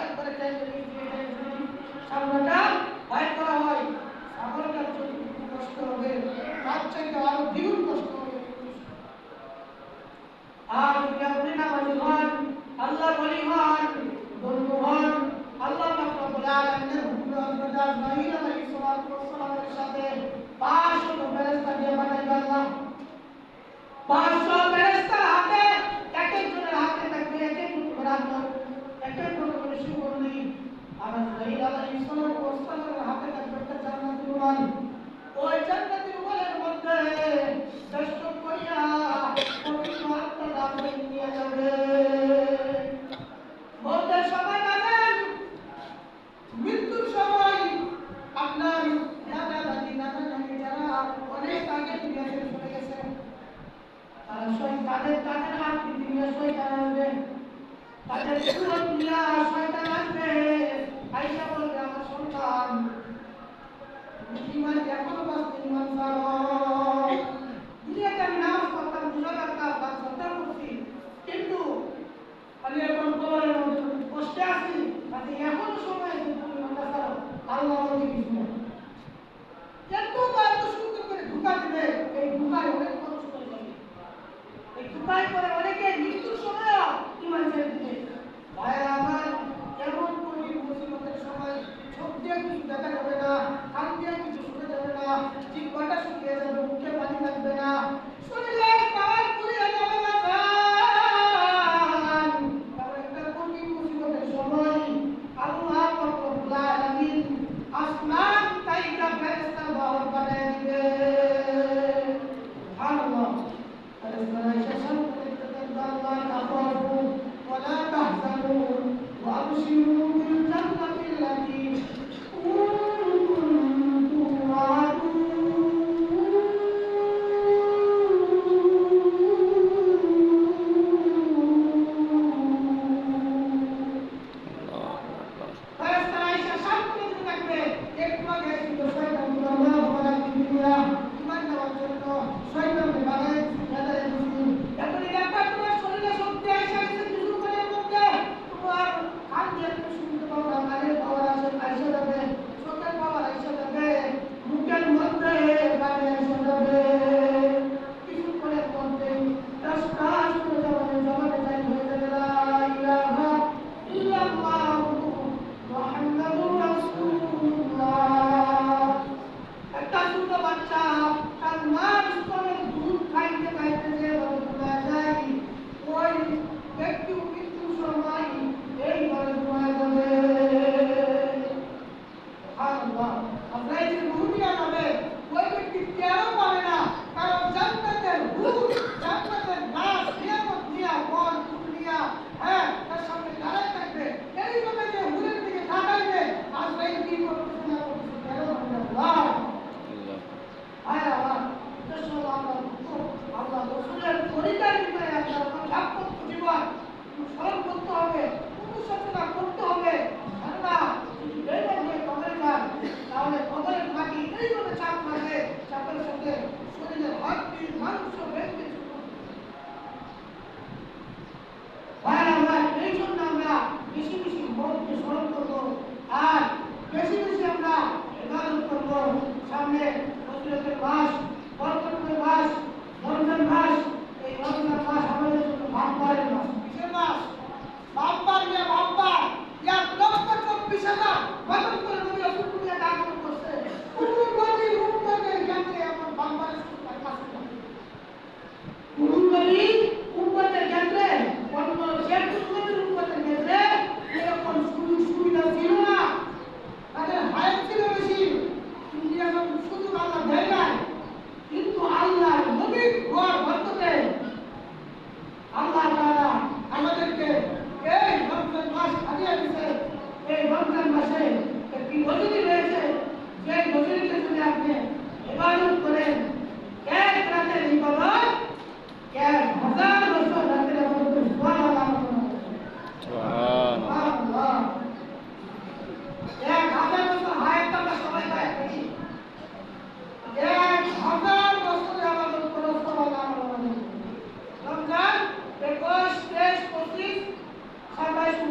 একবারে সামনেটা বাইর করা হয়, সামনেটার জন্য কষ্ট হবে, তার চাইতে আরো দ্বিগুণ কষ্ট হবে। আর যদি আপনি নামাজি হন, আল্লাহর ওলি হন, বন্ধু হন, আল্লাহ পাক রব্বুল আলামিনের হুকুমে হযরত আজরাইল আলাইহিস সালাতু ওয়াস সালামের সাথে 500 ফেরেশতা দিয়ে পাঠাইবেন আল্লাহ। 500 ফেরেশতার হাতে, এক একজনের হাতে থাকবে এক এক করে আমল, এক এক করে সুগন্ধি। আর আজরাইল আলাইহিস সালাতু ওয়াস সালামের হাতে থাকবে একটা জান্নাতুল রুমান। ওই জান্নাতুল রুমানের মধ্যে দষ্ট করিয়া পবিত্র আত্মা দাফন নিয়ে যাবে। মৌতের সময় যাবেন, মৃত্যুর সময় আপনার দাদা দাদি নানা নানি যারা অনেক আগে দুনিয়া ছেড়ে চলে গেছে, তারা তাদের তাদের হাত দিয়ে শয়তান আসবে, তাদের সুরত দিয়া শয়তান আসবে, আইসা বলবে আমার সন্তান ইমান এখনো বাঁচতে ইমান ছাড়ো, দুনিয়াতে আমি নামাজ পড়তাম, রোজা রাখতাম, দান সন্তান করছি, কিন্তু আমি এখন কবরের মধ্যে কষ্টে আছি, তাতে এখনো সময় আছে তুমি ইমানটা ছাড়ো, আল্লাহ আমাকে কিছু না। এত সুন্দর করে ধোঁকা দিবে, এই ধোঁকায় অনেক মানুষ হয়ে যাবে, এই ধোঁকায় করে অনেকে মৃত্যুর সময় ইমান ছেড়ে দিবে। ভাইরা আমার, এমন কঠিন মুসিবতের সময় চোখ দিয়ে কিছু দেখা যাবে না, কান দিয়ে কিছু শোনা যাবে না, জিহ্বাটা শুকিয়ে যাবে, মুখে পানি লাগবে না, শরীরের পাওয়ার পুড়িয়ে যাবে না। কারণ একটা কঠিন মুসিবতের সময় আল্লাহ রব্বুল আলামিন আসমান থেকে ফেরেশতা বহন বানিয়ে দিবে। সুবহানাল্লাহ। ফেরেশতারা এসে সামনে দেখতে আল্লাহ তাফারু ওয়ালা তাহজানু ওয়া আবশিরু বিল জান্নাতি আল্লাতী কুনতুম তুআদুন। ফেরেশতারা এসে সামনে দেখতে থাকবে, একটু আগে ছিল শয়তান আল্লাহ ওয়ালা বিল্লাহ ইমান দেওয়ার জন্য শয়তানকে বানায় মেধায় মুসলিম। এখন একটা তোমার শরীরে শক্তি আসে গেছে, কিছু করে মধ্যে তোমার কান দিয়ে তুমি শুনতে পাও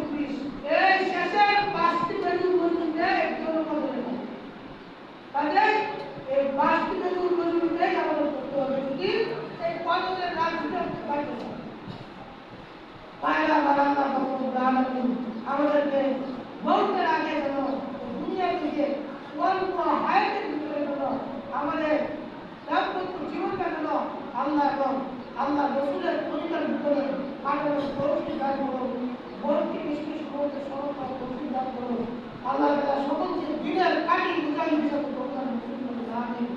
36 এই শেষের 5টি ভ্যালুর মধ্যে একজন কদরে না কাজে এই 5টি ভ্যালুর মধ্যে আমাদের করতে হবে যদি এই কদরের রাজনীতি করতে পারতে পায়রা বারান্দা রব্বুল আলামিন আমাদেরকে মৌতের আগে যেন দুনিয়া থেকে অল্প হায়াতের ভিতরে যেন আমাদের দাম্পত্য জীবনটা যেন আল্লাহ এবং আল্লাহ রসুলের পরিবার ভিতরে কাটানোর তৌফিক দান করুন ভর্তি নিষ্কৃষ্ট করতে সরকার তৌফিক দান করুন আল্লাহ তাআলা সকলকে দিনের কাটি বুঝাই হিসাবে প্রদান করুন আমিন।